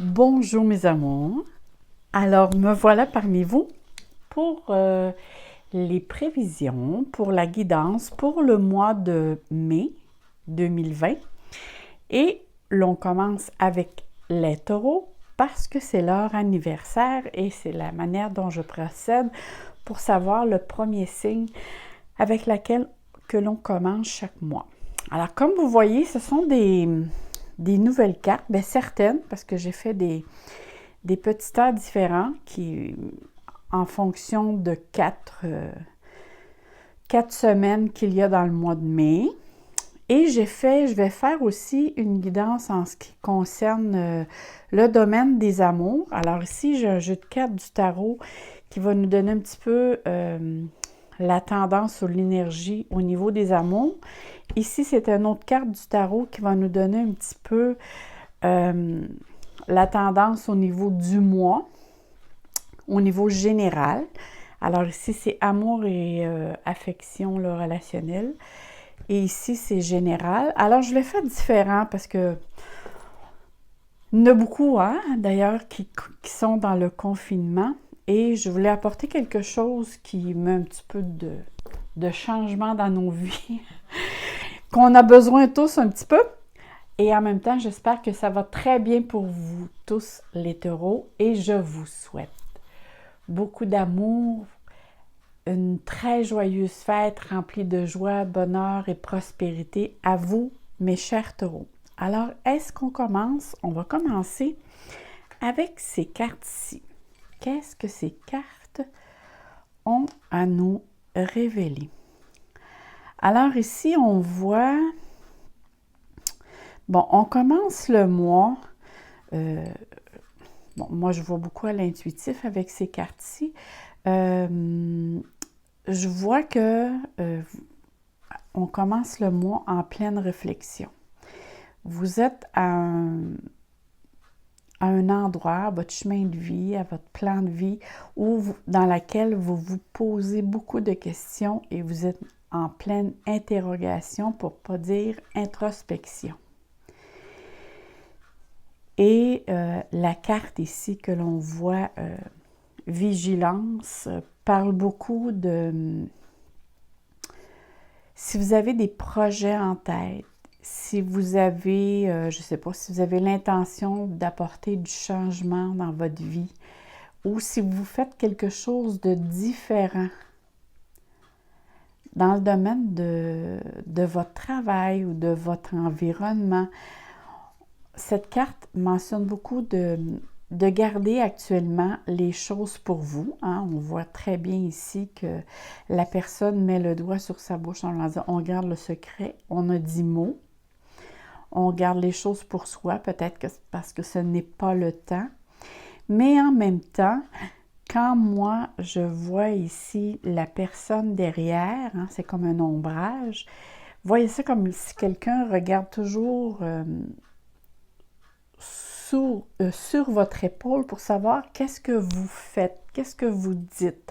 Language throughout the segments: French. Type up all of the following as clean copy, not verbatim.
Bonjour mes amours. Alors me voilà parmi vous pour les prévisions, pour la guidance pour le mois de mai 2020. Et l'on commence avec les taureaux parce que c'est leur anniversaire et c'est la manière dont je procède pour savoir le premier signe avec lequel que l'on commence chaque mois. Alors comme vous voyez, ce sont des nouvelles cartes, bien certaines, parce que j'ai fait des petits tas différents qui, en fonction de quatre semaines qu'il y a dans le mois de mai. Et je vais faire aussi une guidance en ce qui concerne le domaine des amours. Alors ici, j'ai un jeu de cartes du tarot qui va nous donner un petit peu la tendance ou l'énergie au niveau des amours. Ici, c'est une autre carte du tarot qui va nous donner un petit peu la tendance au niveau du mois, au niveau général. Alors ici, c'est amour et affection le relationnel. Et ici, c'est général. Alors, je l'ai fait différent parce que il y en a beaucoup, hein, d'ailleurs, qui sont dans le confinement. Et je voulais apporter quelque chose qui met un petit peu de changement dans nos vies, qu'on a besoin tous un petit peu. Et en même temps, j'espère que ça va très bien pour vous tous, les taureaux. Et je vous souhaite beaucoup d'amour, une très joyeuse fête remplie de joie, bonheur et prospérité à vous, mes chers taureaux. Alors, est-ce qu'on commence? On va commencer avec ces cartes-ci. Qu'est-ce que ces cartes ont à nous révéler? Alors ici, on voit... Bon, on commence le mois... bon, moi, je vois beaucoup à l'intuitif avec ces cartes-ci. Je vois que on commence le mois en pleine réflexion. Vous êtes à un endroit, à votre chemin de vie, à votre plan de vie, dans laquelle vous vous posez beaucoup de questions et vous êtes en pleine interrogation, pour ne pas dire introspection. Et la carte ici que l'on voit, vigilance, parle beaucoup de... Si vous avez des projets en tête, si vous avez, je ne sais pas, si vous avez l'intention d'apporter du changement dans votre vie, ou si vous faites quelque chose de différent dans le domaine de votre travail ou de votre environnement, cette carte mentionne beaucoup de garder actuellement les choses pour vous. Hein. On voit très bien ici que la personne met le doigt sur sa bouche en disant « on garde le secret », on a 10 mots. On garde les choses pour soi, peut-être que parce que ce n'est pas le temps. Mais en même temps, quand moi, je vois ici la personne derrière, hein, c'est comme un ombrage, voyez ça comme si quelqu'un regarde toujours sur votre épaule pour savoir qu'est-ce que vous faites, qu'est-ce que vous dites.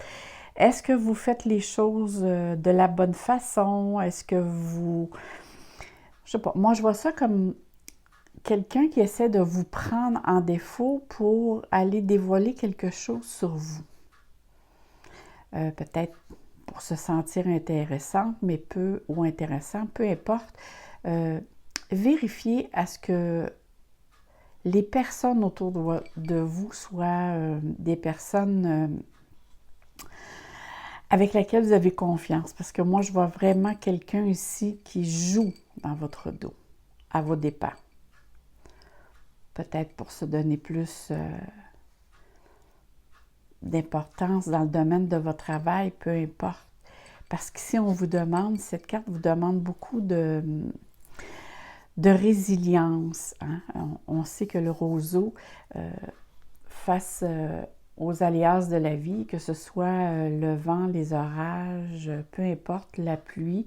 Est-ce que vous faites les choses de la bonne façon? Est-ce que vous... Je sais pas, moi je vois ça comme quelqu'un qui essaie de vous prendre en défaut pour aller dévoiler quelque chose sur vous. Peut-être pour se sentir intéressante, mais ou intéressant, peu importe. Vérifiez à ce que les personnes autour de vous soient des personnes avec lesquelles vous avez confiance. Parce que moi, je vois vraiment quelqu'un ici qui joue dans votre dos, à vos dépens. Peut-être pour se donner plus d'importance dans le domaine de votre travail, peu importe. Parce qu'ici, on vous demande, cette carte vous demande beaucoup de résilience. Hein? On sait que le roseau, face aux aléas de la vie, que ce soit le vent, les orages, peu importe, la pluie,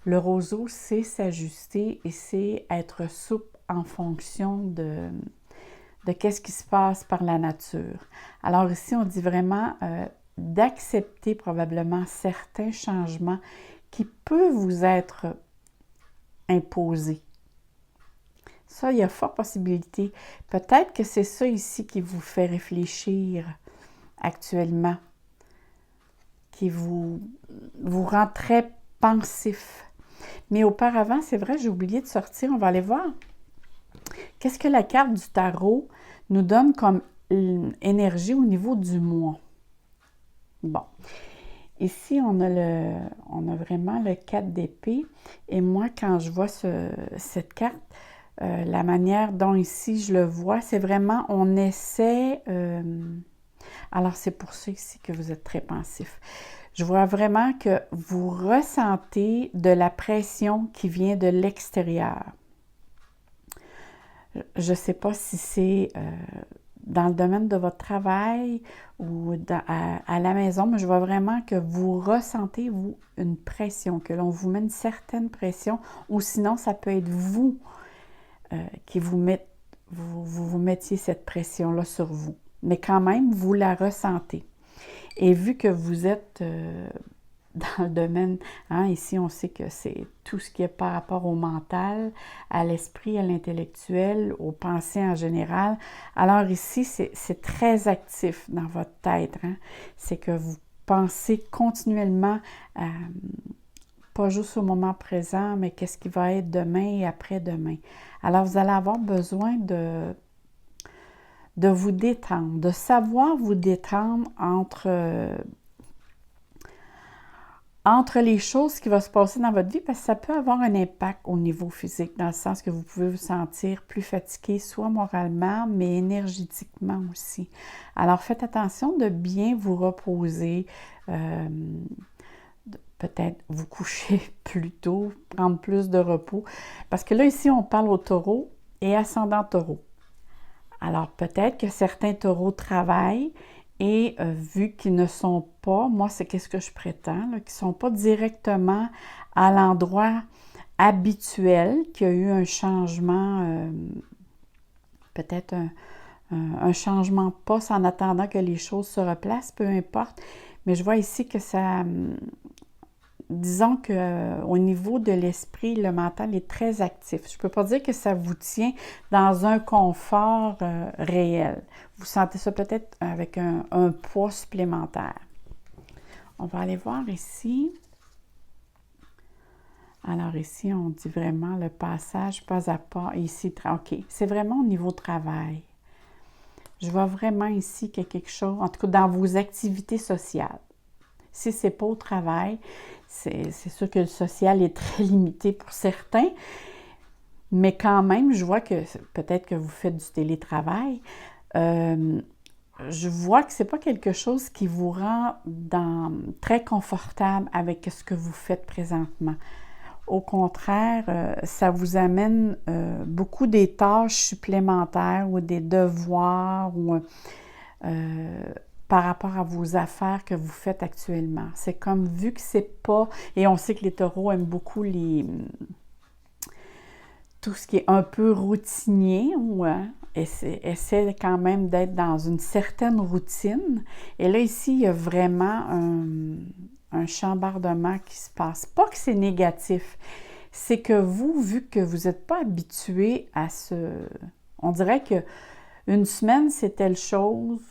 le roseau sait s'ajuster et sait être souple en fonction de qu'est-ce qui se passe par la nature. Alors ici, on dit vraiment d'accepter probablement certains changements qui peuvent vous être imposés. Ça, il y a fort possibilité. Peut-être que c'est ça ici qui vous fait réfléchir actuellement, qui vous rend très pensif. Mais auparavant, c'est vrai, j'ai oublié de sortir, on va aller voir. Qu'est-ce que la carte du tarot nous donne comme énergie au niveau du mois? Bon, ici, on a vraiment le 4 d'épée. Et moi, quand je vois cette carte, la manière dont ici je le vois, c'est vraiment, on essaie... alors, c'est pour ça ici que vous êtes très pensif. Je vois vraiment que vous ressentez de la pression qui vient de l'extérieur. Je ne sais pas si c'est dans le domaine de votre travail ou à la maison, mais je vois vraiment que vous ressentez, vous, une pression, que l'on vous met une certaine pression, ou sinon, ça peut être vous qui vous mettiez cette pression-là sur vous. Mais quand même, vous la ressentez. Et vu que vous êtes dans le domaine, hein, ici on sait que c'est tout ce qui est par rapport au mental, à l'esprit, à l'intellectuel, aux pensées en général. Alors ici, c'est très actif dans votre tête. Hein? C'est que vous pensez continuellement pas juste au moment présent, mais qu'est-ce qui va être demain et après-demain. Alors vous allez avoir besoin de vous détendre, de savoir vous détendre entre les choses qui vont se passer dans votre vie, parce que ça peut avoir un impact au niveau physique, dans le sens que vous pouvez vous sentir plus fatigué, soit moralement, mais énergétiquement aussi. Alors, faites attention de bien vous reposer, peut-être vous coucher plus tôt, prendre plus de repos, parce que là, ici, on parle au taureau et ascendant taureau. Alors, peut-être que certains taureaux travaillent et vu qu'ils ne sont pas, moi, c'est qu'est-ce que je prétends, là, qu'ils ne sont pas directement à l'endroit habituel, qu'il y a eu un changement, peut-être un changement de poste en attendant que les choses se replacent, peu importe. Mais je vois ici que ça... Disons qu'au niveau de l'esprit, le mental est très actif. Je ne peux pas dire que ça vous tient dans un confort réel. Vous sentez ça peut-être avec un poids supplémentaire. On va aller voir ici. Alors ici, on dit vraiment le passage pas à pas. Ici, OK, c'est vraiment au niveau travail. Je vois vraiment ici qu'il y a quelque chose, en tout cas dans vos activités sociales. Si ce n'est pas au travail, c'est sûr que le social est très limité pour certains, mais quand même, je vois que peut-être que vous faites du télétravail. Je vois que ce n'est pas quelque chose qui vous rend très confortable avec ce que vous faites présentement. Au contraire, ça vous amène beaucoup des tâches supplémentaires ou des devoirs ou par rapport à vos affaires que vous faites actuellement. C'est comme vu que c'est pas... Et on sait que les taureaux aiment beaucoup tout ce qui est un peu routinier, ouais, essaie quand même d'être dans une certaine routine. Et là, ici, il y a vraiment un chambardement qui se passe. Pas que c'est négatif, c'est que vous, vu que vous n'êtes pas habitué à On dirait que une semaine, c'est telle chose,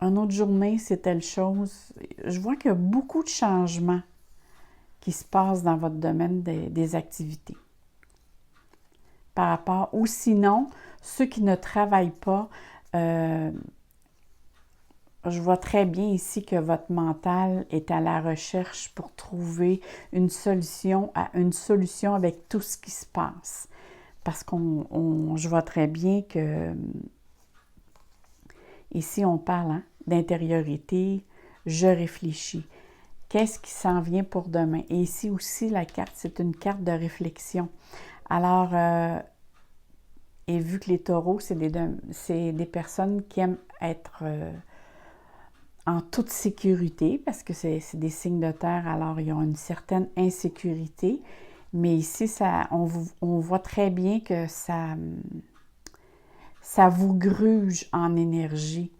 une autre journée, c'est telle chose. Je vois qu'il y a beaucoup de changements qui se passent dans votre domaine des activités. Par rapport, ou sinon, ceux qui ne travaillent pas, je vois très bien ici que votre mental est à la recherche pour trouver une solution avec tout ce qui se passe. Parce je vois très bien que ici, on parle d'intériorité, je réfléchis. Qu'est-ce qui s'en vient pour demain? Et ici aussi, la carte, c'est une carte de réflexion. Alors, et vu que les taureaux, c'est des personnes qui aiment être en toute sécurité, parce que c'est des signes de terre, alors ils ont une certaine insécurité. Mais ici, on voit très bien que ça vous gruge en énergie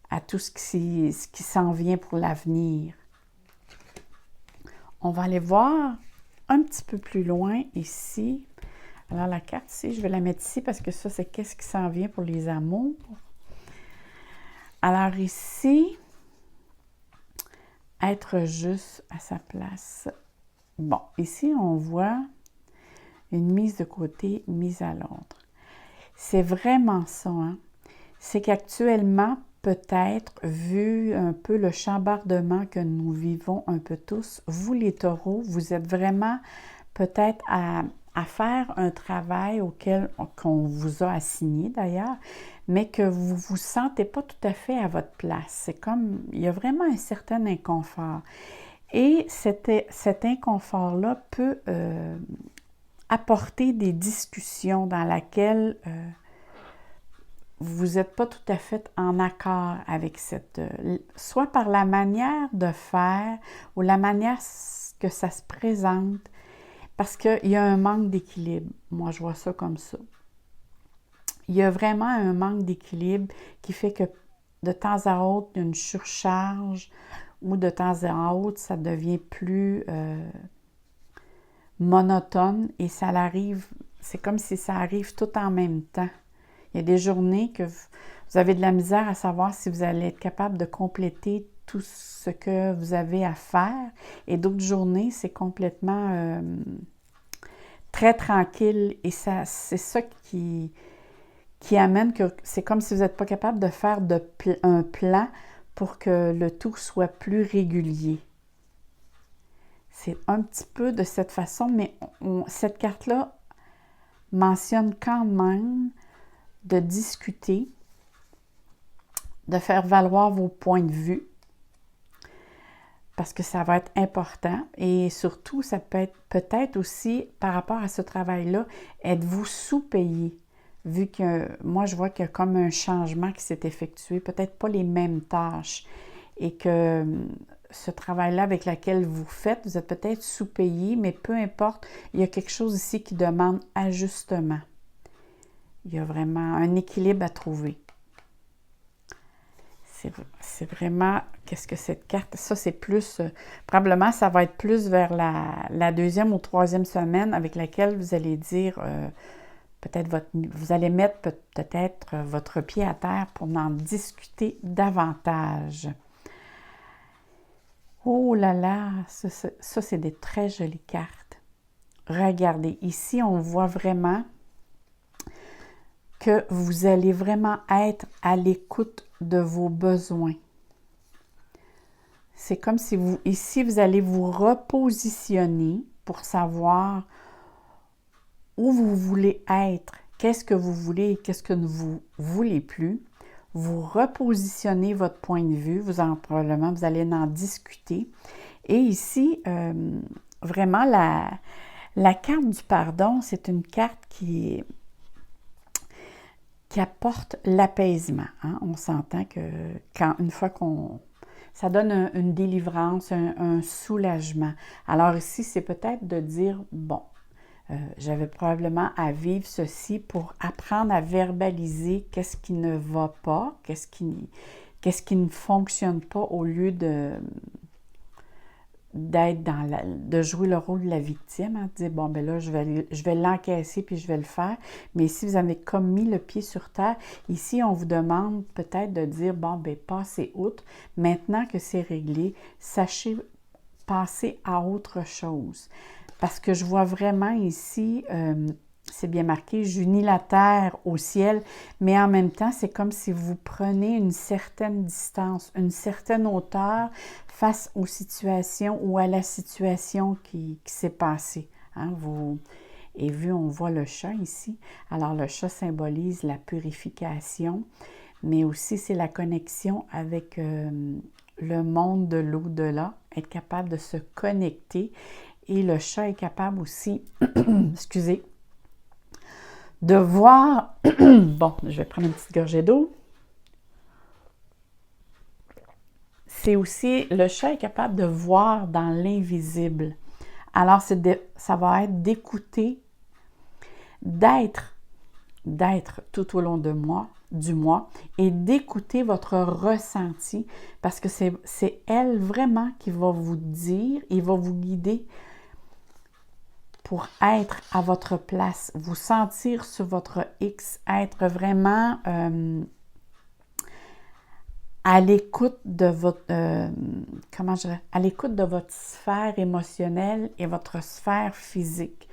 à tout ce qui s'en vient pour l'avenir. On va aller voir un petit peu plus loin ici. Alors, la carte ici, je vais la mettre ici parce que ça, c'est qu'est-ce qui s'en vient pour les amours. Alors ici, être juste à sa place. Bon, ici, on voit une mise de côté, mise à l'autre. C'est vraiment ça, hein? C'est qu'actuellement, peut-être, vu un peu le chambardement que nous vivons un peu tous, vous les taureaux, vous êtes vraiment peut-être à faire un travail qu'on vous a assigné d'ailleurs, mais que vous ne vous sentez pas tout à fait à votre place. C'est comme, il y a vraiment un certain inconfort. Et cet inconfort-là peut apporter des discussions dans lesquelles vous n'êtes pas tout à fait en accord avec soit par la manière de faire ou la manière que ça se présente, parce qu'il y a un manque d'équilibre. Moi, je vois ça comme ça. Il y a vraiment un manque d'équilibre qui fait que de temps à autre, il y a une surcharge ou de temps à autre, ça devient plus monotone et ça arrive, c'est comme si ça arrive tout en même temps. Il y a des journées que vous avez de la misère à savoir si vous allez être capable de compléter tout ce que vous avez à faire et d'autres journées, c'est complètement très tranquille et c'est ça qui amène que c'est comme si vous n'êtes pas capable de faire un plan pour que le tout soit plus régulier. C'est un petit peu de cette façon, mais cette carte-là mentionne quand même de discuter, de faire valoir vos points de vue, parce que ça va être important. Et surtout, ça peut être peut-être aussi, par rapport à ce travail-là, êtes-vous sous-payé? Vu que moi, je vois qu'il y a comme un changement qui s'est effectué, peut-être pas les mêmes tâches, et que ce travail-là avec lequel vous faites, vous êtes peut-être sous-payé, mais peu importe, il y a quelque chose ici qui demande ajustement. Il y a vraiment un équilibre à trouver. C'est vraiment, qu'est-ce que cette carte? Ça, c'est plus, probablement, ça va être plus vers la deuxième ou troisième semaine avec laquelle vous allez dire, peut-être vous allez mettre peut-être votre pied à terre pour en discuter davantage. Oh là là, ça c'est des très jolies cartes. Regardez, ici, on voit vraiment que vous allez vraiment être à l'écoute de vos besoins. C'est comme si ici, vous allez vous repositionner pour savoir où vous voulez être, qu'est-ce que vous voulez et qu'est-ce que vous ne voulez plus. Vous repositionnez votre point de vue, probablement, vous allez en discuter. Et ici, vraiment, la carte du pardon, c'est une carte qui apporte l'apaisement. Hein? On s'entend que une fois ça donne une délivrance, un soulagement. Alors ici, c'est peut-être de dire, bon, j'avais probablement à vivre ceci pour apprendre à verbaliser qu'est-ce qui ne va pas, qu'est-ce qui ne fonctionne pas au lieu d'être de jouer le rôle de la victime, hein, de dire, bon, ben là, je vais l'encaisser puis je vais le faire. Mais si vous avez comme mis le pied sur terre, ici, on vous demande peut-être de dire, bon, ben passez outre. Maintenant que c'est réglé, sachez passer à autre chose. Parce que je vois vraiment ici, c'est bien marqué, j'unis la terre au ciel, mais en même temps, c'est comme si vous preniez une certaine distance, une certaine hauteur face aux situations ou à la situation qui s'est passée. Hein, on voit le chat ici. Alors, le chat symbolise la purification, mais aussi c'est la connexion avec le monde de l'au-delà, être capable de se connecter. Et le chat est capable aussi, excusez, de voir, bon, je vais prendre une petite gorgée d'eau. C'est aussi, le chat est capable de voir dans l'invisible. Alors, ça va être d'écouter, d'être tout au long du mois et d'écouter votre ressenti parce que c'est elle vraiment qui va vous dire et va vous guider pour être à votre place, vous sentir sur votre X, être vraiment à l'écoute de votre, à l'écoute de votre sphère émotionnelle et votre sphère physique.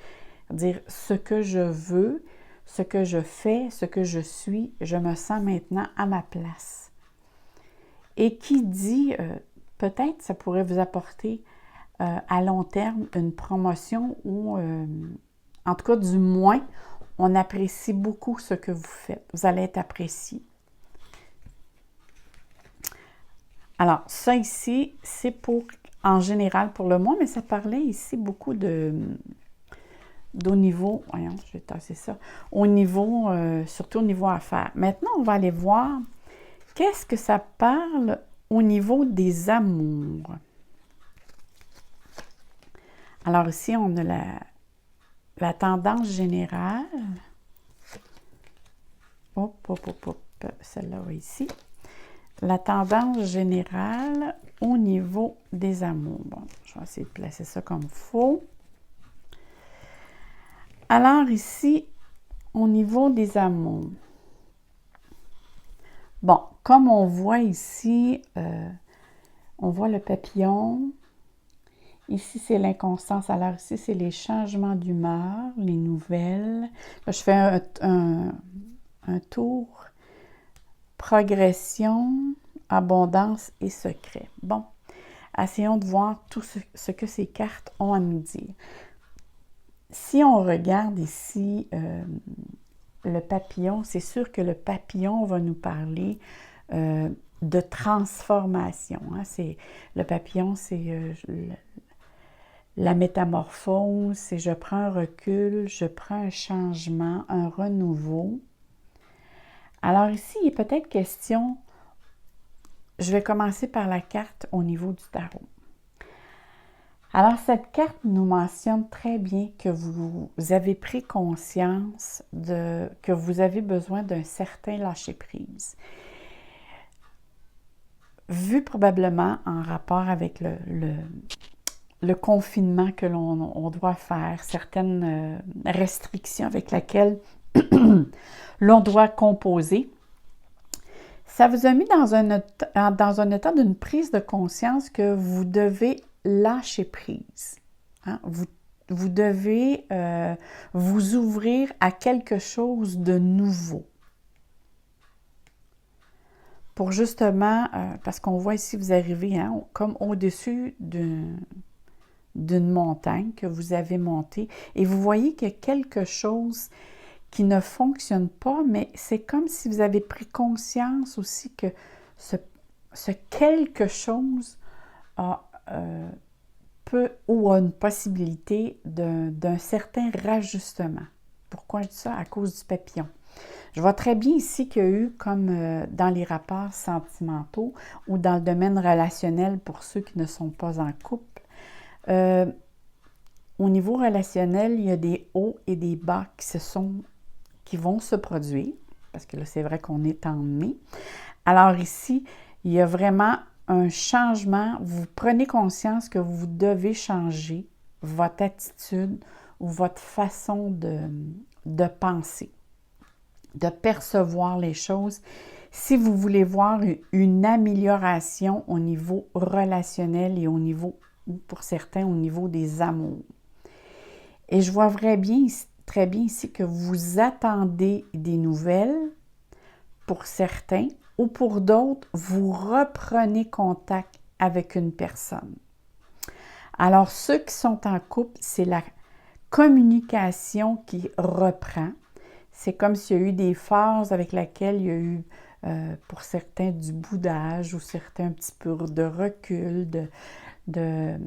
Dire ce que je veux, ce que je fais, ce que je suis, je me sens maintenant à ma place. Et qui dit, peut-être ça pourrait vous apporter à long terme une promotion ou, en tout cas du moins, on apprécie beaucoup ce que vous faites. Vous allez être apprécié. Alors, ça ici, c'est pour, en général, pour le mois, mais ça parlait ici beaucoup d'au niveau, voyons, je vais tasser ça, au niveau, surtout au niveau affaires. Maintenant, on va aller voir qu'est-ce que ça parle au niveau des amours. Alors ici, on a la tendance générale. Hop, celle-là ici. La tendance générale au niveau des amours. Bon, je vais essayer de placer ça comme il faut. Alors ici, au niveau des amours. Bon, comme on voit ici, on voit le papillon. Ici, c'est l'inconstance. Alors ici, c'est les changements d'humeur, les nouvelles. Là, je fais un tour. Progression, abondance et secret. Bon, essayons de voir tout ce que ces cartes ont à nous dire. Si on regarde ici le papillon, c'est sûr que le papillon va nous parler de transformation. Hein. Le papillon, c'est la métamorphose, c'est je prends un recul, je prends un changement, un renouveau. Alors ici, il est peut-être question, je vais commencer par la carte au niveau du tarot. Alors cette carte nous mentionne très bien que vous avez pris conscience que vous avez besoin d'un certain lâcher-prise. Vu probablement en rapport avec le confinement que l'on doit faire, certaines restrictions avec lesquelles l'on doit composer, ça vous a mis dans un état d'une prise de conscience que vous devez lâcher prise. Hein? Vous devez vous ouvrir à quelque chose de nouveau. Pour justement, parce qu'on voit ici, vous arrivez hein, comme au-dessus d'une montagne que vous avez montée et vous voyez qu'il y a quelque chose qui ne fonctionne pas, mais c'est comme si vous avez pris conscience aussi que ce quelque chose peut ou a une possibilité d'un certain rajustement. Pourquoi je dis ça? À cause du papillon. Je vois très bien ici qu'il y a eu, comme dans les rapports sentimentaux ou dans le domaine relationnel pour ceux qui ne sont pas en couple, au niveau relationnel, il y a des hauts et des bas qui vont se produire, parce que là, c'est vrai qu'on est en mai. Alors ici, il y a vraiment un changement. Vous prenez conscience que vous devez changer votre attitude ou votre façon de penser, de percevoir les choses. Si vous voulez voir une amélioration au niveau relationnel et au niveau, ou pour certains, au niveau des amours. Et je vois très bien ici que vous attendez des nouvelles pour certains ou pour d'autres, vous reprenez contact avec une personne. Alors, ceux qui sont en couple, c'est la communication qui reprend. C'est comme s'il y a eu des phases avec lesquelles il y a eu, pour certains, du boudage ou certains un petit peu de recul, de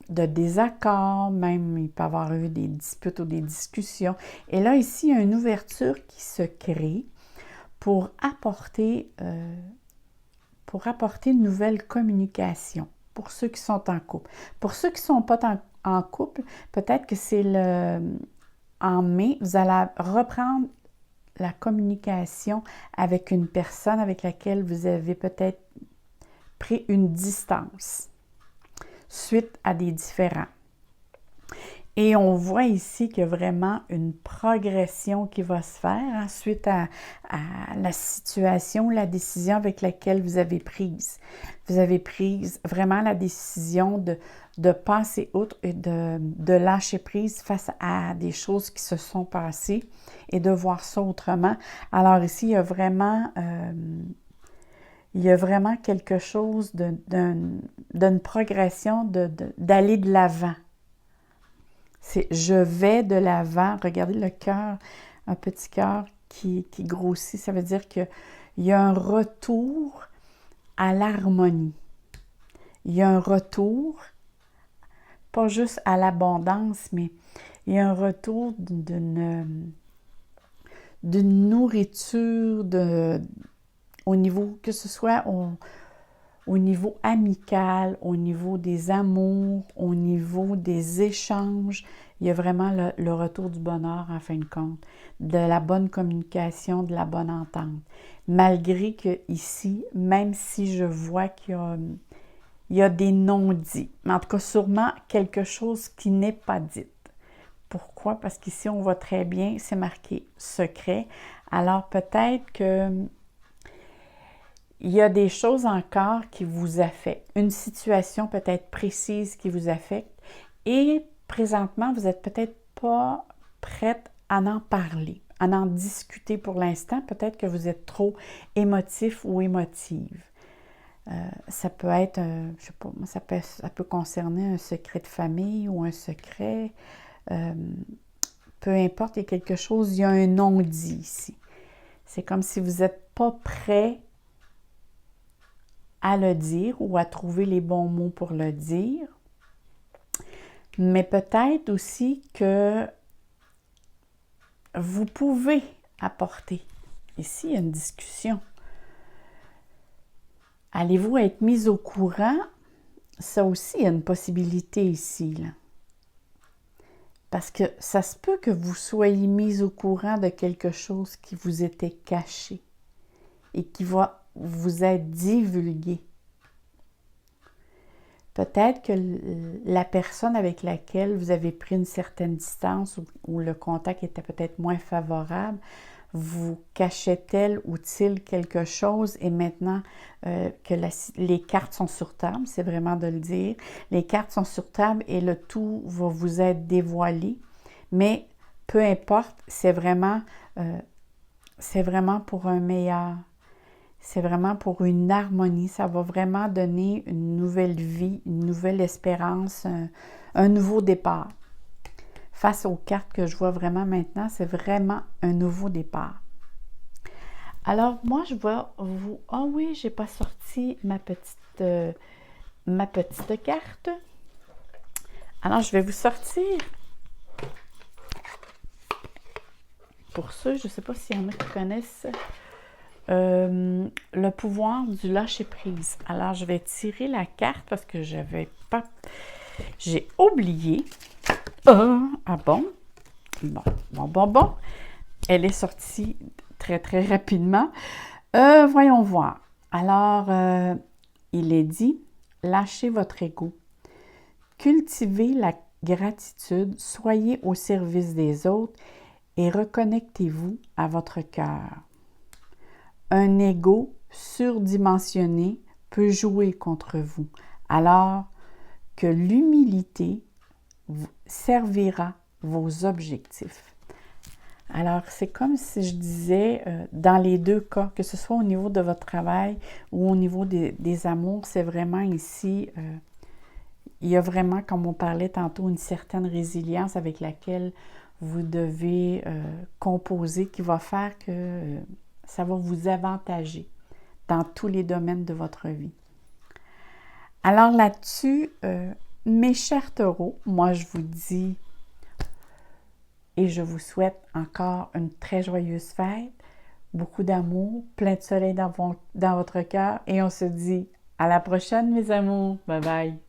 désaccords, même il peut y avoir eu des disputes ou des discussions. Et là, ici, il y a une ouverture qui se crée pour apporter une nouvelle communication pour ceux qui sont en couple. Pour ceux qui ne sont pas en couple, peut-être que c'est en mai, vous allez reprendre la communication avec une personne avec laquelle vous avez peut-être pris une distance suite à des différends. Et on voit ici qu'il y a vraiment une progression qui va se faire suite à la situation, la décision avec laquelle vous avez prise. Vous avez prise vraiment la décision de passer outre et de lâcher prise face à des choses qui se sont passées et de voir ça autrement. Alors ici, il y a vraiment quelque chose d'une progression, d'aller de l'avant. C'est « je vais de l'avant ». Regardez le cœur, un petit cœur qui grossit. Ça veut dire qu'il y a un retour à l'harmonie. Il y a un retour, pas juste à l'abondance, mais il y a un retour d'une nourriture au niveau, que ce soit au niveau amical, au niveau des amours, au niveau des échanges. Il y a vraiment le retour du bonheur en fin de compte, de la bonne communication, de la bonne entente. Malgré que ici, même si je vois qu'il y a des non-dits, mais en tout cas sûrement quelque chose qui n'est pas dit. Pourquoi? Parce qu'ici, on voit très bien, c'est marqué « secret ». Alors peut-être que il y a des choses encore qui vous affectent, une situation peut-être précise qui vous affecte et présentement, vous n'êtes peut-être pas prête à en parler, à en discuter pour l'instant. Peut-être que vous êtes trop émotif ou émotive. Ça peut être, je sais pas, ça peut concerner un secret de famille ou un secret, peu importe, il y a quelque chose, il y a un non-dit ici. C'est comme si vous n'êtes pas prêt à le dire ou à trouver les bons mots pour le dire. Mais peut-être aussi que vous pouvez apporter. Ici, il y a une discussion. Allez-vous être mis au courant? Ça aussi, il y a une possibilité ici, là. Parce que ça se peut que vous soyez mis au courant de quelque chose qui vous était caché et qui va vous être divulgué. Peut-être que la personne avec laquelle vous avez pris une certaine distance ou le contact était peut-être moins favorable, vous cachait-elle ou t-il quelque chose et maintenant que les cartes sont sur table, c'est vraiment de le dire, les cartes sont sur table et le tout va vous être dévoilé, mais peu importe, c'est vraiment pour un meilleur. C'est vraiment pour une harmonie. Ça va vraiment donner une nouvelle vie, une nouvelle espérance, un nouveau départ. Face aux cartes que je vois vraiment maintenant, c'est vraiment un nouveau départ. Alors, moi, je vais vous... Ah oui, j'ai pas sorti ma petite carte. Alors, je vais vous sortir. Pour ceux, je ne sais pas s'il y en a qui connaissent... le pouvoir du lâcher-prise. Alors, je vais tirer la carte parce que j'avais pas... J'ai oublié. Ah bon? Bon. Elle est sortie très, très rapidement. Voyons voir. Alors, il est dit, lâchez votre ego. Cultivez la gratitude, soyez au service des autres et reconnectez-vous à votre cœur. Un ego surdimensionné peut jouer contre vous, alors que l'humilité servira vos objectifs. Alors, c'est comme si je disais, dans les deux cas, que ce soit au niveau de votre travail ou au niveau des amours, c'est vraiment ici, il y a vraiment, comme on parlait tantôt, une certaine résilience avec laquelle vous devez composer qui va faire que ça va vous avantager dans tous les domaines de votre vie. Alors là-dessus, mes chers taureaux, moi je vous dis et je vous souhaite encore une très joyeuse fête, beaucoup d'amour, plein de soleil dans votre cœur et on se dit à la prochaine mes amours. Bye bye!